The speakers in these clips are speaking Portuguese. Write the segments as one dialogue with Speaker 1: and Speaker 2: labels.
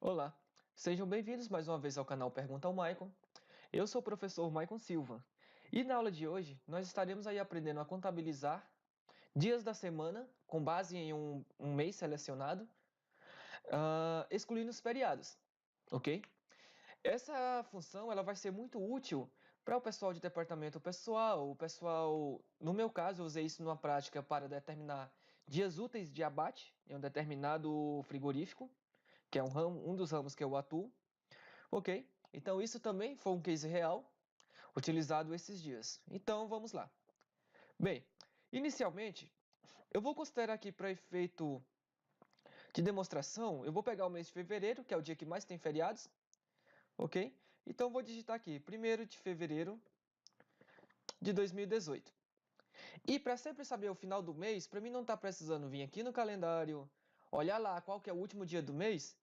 Speaker 1: Olá, sejam bem-vindos mais uma vez ao canal Pergunta ao Maicon. Eu sou o professor Maicon Silva e na aula de hoje nós estaremos aí aprendendo a contabilizar dias da semana com base em um mês selecionado, excluindo os feriados, ok? Essa função ela vai ser muito útil para o pessoal de departamento pessoal, no meu caso, eu usei isso numa prática para determinar dias úteis de abate em um determinado frigorífico, que é um dos ramos que eu atuo. Ok, então isso também foi um case real utilizado esses dias. Então vamos lá. Bem, inicialmente, eu vou considerar aqui para efeito de demonstração, eu vou pegar o mês de fevereiro, que é o dia que mais tem feriados, ok? Então vou digitar aqui, 1º de fevereiro de 2018. E para sempre saber o final do mês, para mim não estar precisando vir aqui no calendário, olhar lá qual que é o último dia do mês,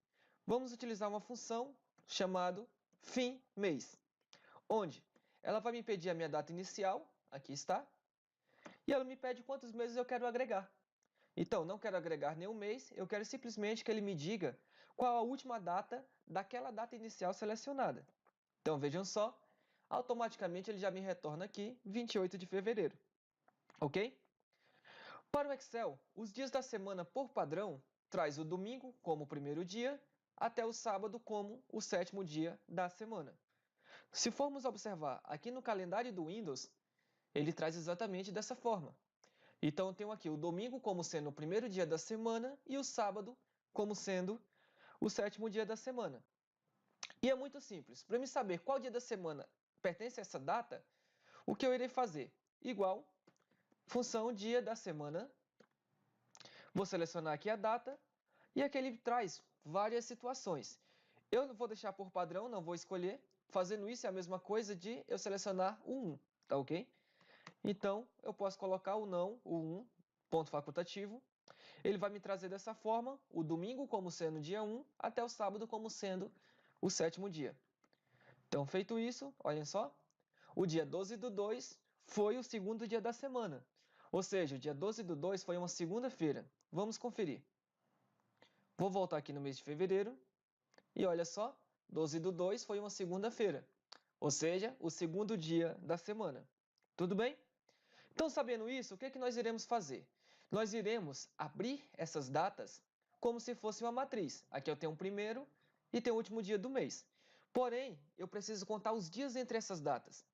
Speaker 1: vamos utilizar uma função chamada fim mês, onde ela vai me pedir a minha data inicial, aqui está, e ela me pede quantos meses eu quero agregar. Então, não quero agregar nenhum mês, eu quero simplesmente que ele me diga qual a última data daquela data inicial selecionada. Então, vejam só, automaticamente ele já me retorna aqui 28 de fevereiro, ok? Para o Excel, os dias da semana por padrão traz o domingo como o primeiro dia, até o sábado como o sétimo dia da semana. Se formos observar aqui no calendário do Windows, ele traz exatamente dessa forma. Então, eu tenho aqui o domingo como sendo o primeiro dia da semana e o sábado como sendo o sétimo dia da semana. E é muito simples. Para me saber qual dia da semana pertence a essa data, o que eu irei fazer? Igual, função dia da semana. Vou selecionar aqui a data e aqui ele traz várias situações. Eu não vou deixar por padrão, não vou escolher. Fazendo isso é a mesma coisa de eu selecionar o 1, tá ok? Então, eu posso colocar o não, o 1, ponto facultativo. Ele vai me trazer dessa forma, o domingo como sendo dia 1, até o sábado como sendo o sétimo dia. Então, feito isso, olhem só, o dia 12/2 foi o segundo dia da semana. Ou seja, o dia 12/2 foi uma segunda-feira. Vamos conferir. Vou voltar aqui no mês de fevereiro e olha só, 12/2 foi uma segunda-feira. Ou seja, o segundo dia da semana. Tudo bem? Então, sabendo isso, o que nós iremos fazer? Nós iremos abrir essas datas como se fosse uma matriz. Aqui eu tenho o primeiro e tenho o último dia do mês. Porém, eu preciso contar os dias entre essas datas.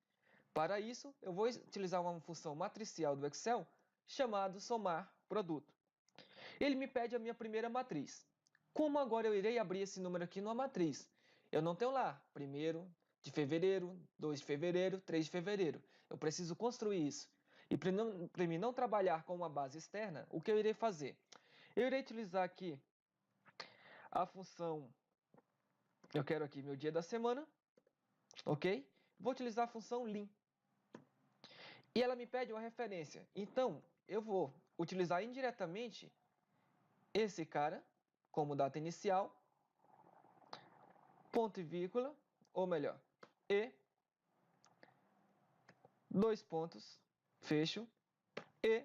Speaker 1: Para isso, eu vou utilizar uma função matricial do Excel chamada somar produto. Ele me pede a minha primeira matriz. Como agora eu irei abrir esse número aqui numa matriz? Eu não tenho lá 1º de fevereiro, 2 de fevereiro, 3 de fevereiro. Eu preciso construir isso. E para mim não trabalhar com uma base externa, o que eu irei fazer? Eu irei utilizar aqui a função, eu quero aqui meu dia da semana, ok? Vou utilizar a função lim. E ela me pede uma referência. Então, eu vou utilizar indiretamente esse cara como data inicial, ponto e vírgula, ou melhor, e, dois pontos, fecho, e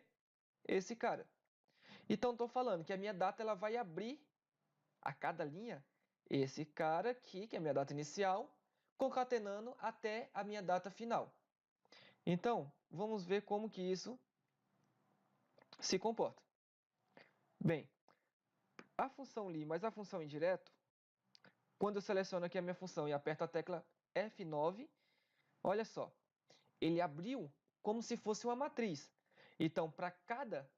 Speaker 1: esse cara. Então, estou falando que a minha data ela vai abrir a cada linha esse cara aqui, que é a minha data inicial, concatenando até a minha data final. Então, vamos ver como que isso se comporta. Bem, a função li mais a função indireto, quando eu seleciono aqui a minha função e aperto a tecla F9, olha só, ele abriu como se fosse uma matriz. Então, para cada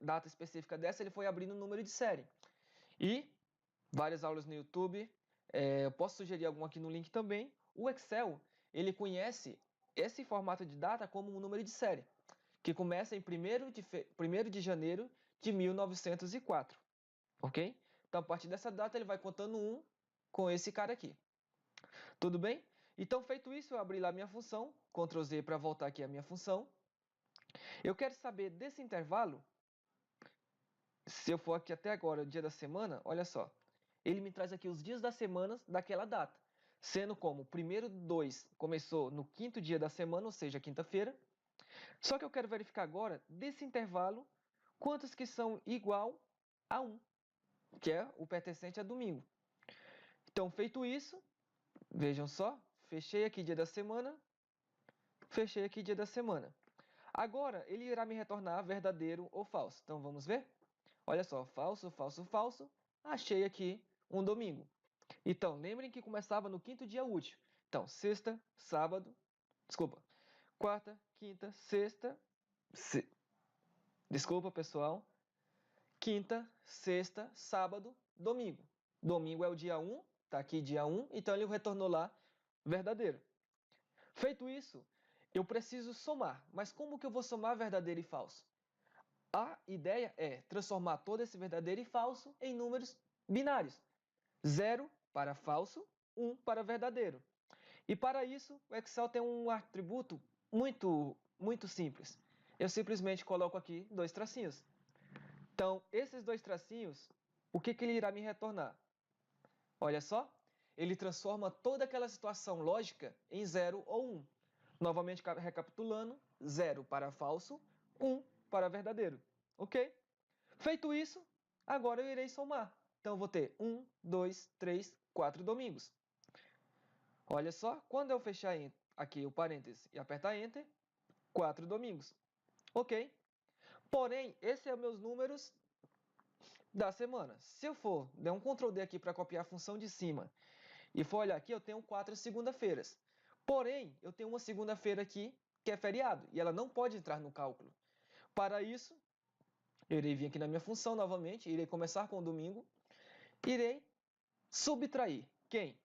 Speaker 1: data específica dessa, ele foi abrindo o número de série. E várias aulas no YouTube, eu posso sugerir alguma aqui no link também. O Excel, ele conhece esse formato de data como um número de série, que começa em 1º de janeiro de 1904, ok? Então, a partir dessa data, ele vai contando um com esse cara aqui. Tudo bem? Então, feito isso, eu abri lá minha função, Ctrl Z para voltar aqui a minha função. Eu quero saber desse intervalo, se eu for aqui até agora, o dia da semana, olha só, ele me traz aqui os dias das semanas daquela data, sendo como o 1º/2 começou no quinto dia da semana, ou seja, quinta-feira. Só que eu quero verificar agora, desse intervalo, quantos que são igual a 1, que é o pertencente a domingo. Então, feito isso, vejam só, fechei aqui dia da semana, fechei aqui dia da semana. Agora, ele irá me retornar verdadeiro ou falso. Então, vamos ver? Olha só, falso, falso, falso. Achei aqui um domingo. Então, lembrem que começava no quinto dia útil. Então, sexta, sábado, desculpa, quarta, quinta, sexta, desculpa, pessoal, quinta, sexta, sábado, domingo. Domingo é o dia 1, tá aqui dia 1, então ele retornou lá verdadeiro. Feito isso, eu preciso somar. Mas como que eu vou somar verdadeiro e falso? A ideia é transformar todo esse verdadeiro e falso em números binários. 0 para falso, 1 para verdadeiro. E para isso, o Excel tem um atributo muito simples. Eu simplesmente coloco aqui 2 tracinhos. Então, esses 2 tracinhos, o que ele irá me retornar? Olha só, ele transforma toda aquela situação lógica em 0 ou 1. Novamente recapitulando, 0 para falso, 1 para verdadeiro. Ok? Feito isso, agora eu irei somar. Então, eu vou ter 1, 2, 3, 4 domingos. Olha só, quando eu fechar aqui o parêntese e apertar Enter, 4 domingos. Ok? Porém, esses são meus números da semana. Se eu for der um Ctrl D aqui para copiar a função de cima e for olhar aqui, eu tenho 4 segunda-feiras. Porém, eu tenho uma segunda-feira aqui que é feriado e ela não pode entrar no cálculo. Para isso, eu irei vir aqui na minha função novamente, irei começar com o domingo, irei subtrair quem?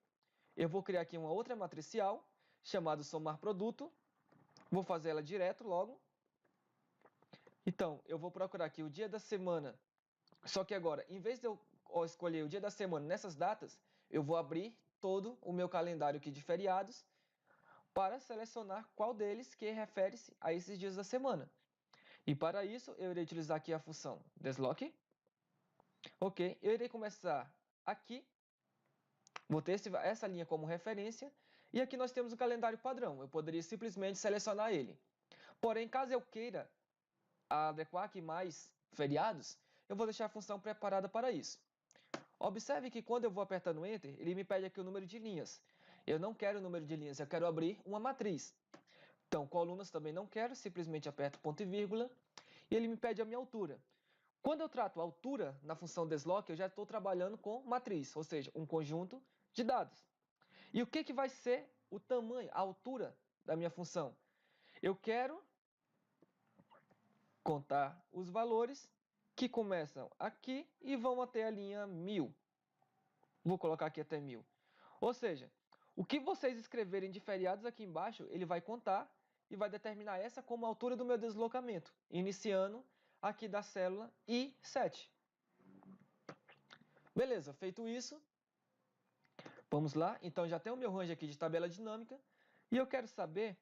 Speaker 1: Eu vou criar aqui uma outra matricial chamada somar produto. Vou fazer ela direto logo. Então, eu vou procurar aqui o dia da semana. Só que agora, em vez de eu escolher o dia da semana nessas datas, eu vou abrir todo o meu calendário aqui de feriados para selecionar qual deles que refere-se a esses dias da semana. E para isso, eu irei utilizar aqui a função desloque. Ok, eu irei começar aqui. Vou ter essa linha como referência. E aqui nós temos o calendário padrão. Eu poderia simplesmente selecionar ele. Porém, caso eu queira adequar aqui mais feriados, eu vou deixar a função preparada para isso. Observe que quando eu vou apertando Enter, ele me pede aqui o número de linhas. Eu não quero o número de linhas, eu quero abrir uma matriz. Então, colunas também não quero, simplesmente aperto ponto e vírgula. E ele me pede a minha altura. Quando eu trato a altura na função desloque, eu já estou trabalhando com matriz, ou seja, um conjunto de dados. E o que vai ser o tamanho, a altura da minha função? Eu quero contar os valores que começam aqui e vão até a linha 1000. Vou colocar aqui até 1000. Ou seja, o que vocês escreverem de feriados aqui embaixo, ele vai contar e vai determinar essa como a altura do meu deslocamento, iniciando aqui da célula I7. Beleza, feito isso, vamos lá. Então, já tem o meu range aqui de tabela dinâmica e eu quero saber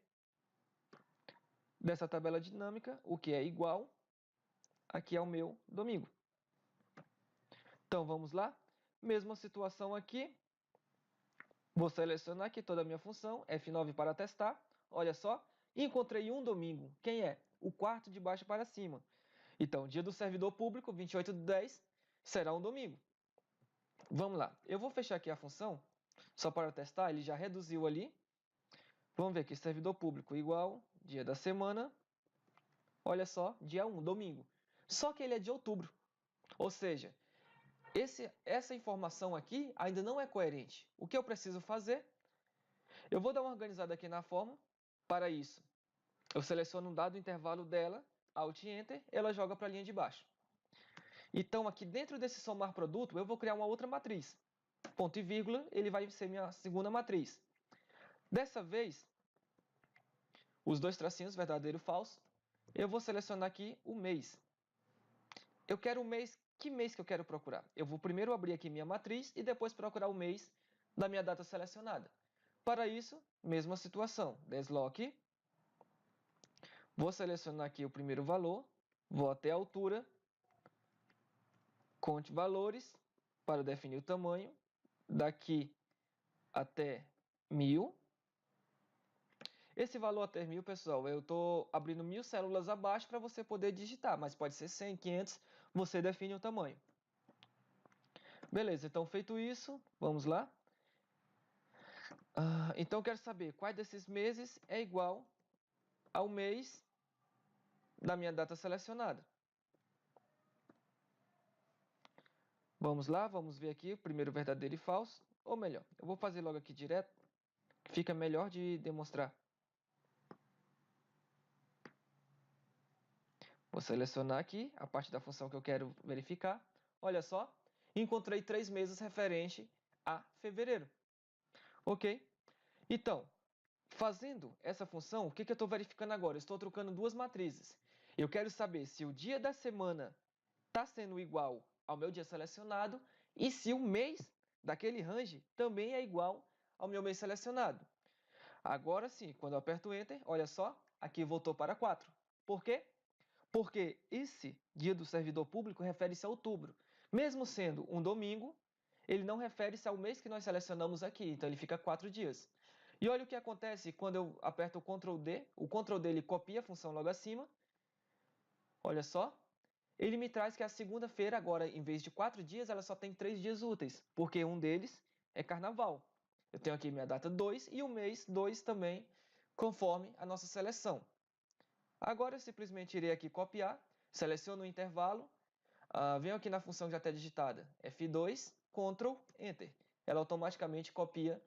Speaker 1: dessa tabela dinâmica o que é igual aqui ao meu domingo. Então, vamos lá. Mesma situação aqui. Vou selecionar aqui toda a minha função, F9 para testar. Olha só, encontrei um domingo. Quem é? O quarto de baixo para cima. Então, dia do servidor público, 28/10, será um domingo. Vamos lá. Eu vou fechar aqui a função, só para testar, ele já reduziu ali. Vamos ver aqui, servidor público igual, dia da semana. Olha só, dia 1, domingo. Só que ele é de outubro. Ou seja, essa informação aqui ainda não é coerente. O que eu preciso fazer? Eu vou dar uma organizada aqui na forma. Para isso, eu seleciono um dado intervalo dela, Alt Enter, ela joga para a linha de baixo. Então, aqui dentro desse somar produto, eu vou criar uma outra matriz. Ponto e vírgula, ele vai ser minha segunda matriz. Dessa vez, os 2 tracinhos, verdadeiro e falso, eu vou selecionar aqui o mês. Eu quero o mês, que mês que eu quero procurar? Eu vou primeiro abrir aqui minha matriz e depois procurar o mês da minha data selecionada. Para isso, mesma situação, desloque. Vou selecionar aqui o primeiro valor, vou até a altura, conte valores para definir o tamanho, daqui até 1000. Esse valor até 1000, pessoal, eu estou abrindo 1000 células abaixo para você poder digitar, mas pode ser 100, 500, você define o tamanho. Beleza, então feito isso, vamos lá. Então, eu quero saber quais desses meses é igual ao mês da minha data selecionada. Vamos lá, vamos ver aqui o primeiro verdadeiro e falso. Ou melhor, eu vou fazer logo aqui direto, que fica melhor de demonstrar. Vou selecionar aqui a parte da função que eu quero verificar. Olha só, encontrei 3 meses referente a fevereiro. Ok? Então, fazendo essa função, o que eu estou verificando agora? Eu estou trocando duas matrizes. Eu quero saber se o dia da semana está sendo igual ao meu dia selecionado e se o mês daquele range também é igual ao meu mês selecionado. Agora sim, quando eu aperto Enter, olha só, aqui voltou para 4. Por quê? Porque esse dia do servidor público refere-se a outubro. Mesmo sendo um domingo, ele não refere-se ao mês que nós selecionamos aqui, então ele fica 4 dias. E olha o que acontece quando eu aperto o Ctrl D, o Ctrl D ele copia a função logo acima, olha só, ele me traz que a segunda-feira agora, em vez de 4 dias, ela só tem 3 dias úteis, porque um deles é carnaval. Eu tenho aqui minha data 2 e o mês 2 também, conforme a nossa seleção. Agora eu simplesmente irei aqui copiar, seleciono o intervalo, venho aqui na função já está digitada, F2, Ctrl, Enter. Ela automaticamente copia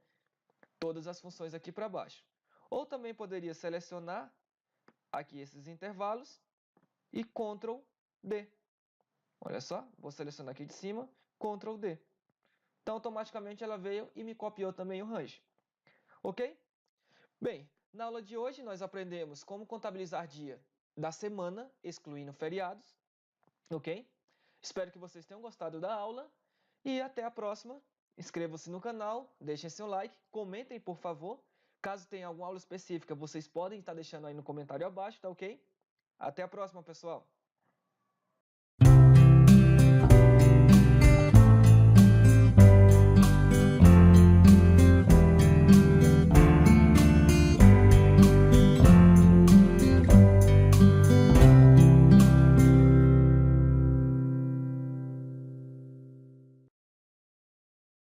Speaker 1: todas as funções aqui para baixo. Ou também poderia selecionar aqui esses intervalos e Ctrl D. Olha só, vou selecionar aqui de cima, Ctrl D. Então, automaticamente ela veio e me copiou também o range. Ok? Bem, na aula de hoje nós aprendemos como contabilizar dia da semana, excluindo feriados. Ok? Espero que vocês tenham gostado da aula e até a próxima. Inscrevam-se no canal, deixem seu like, comentem por favor. Caso tenha alguma aula específica, vocês podem estar deixando aí no comentário abaixo, tá ok? Até a próxima, pessoal!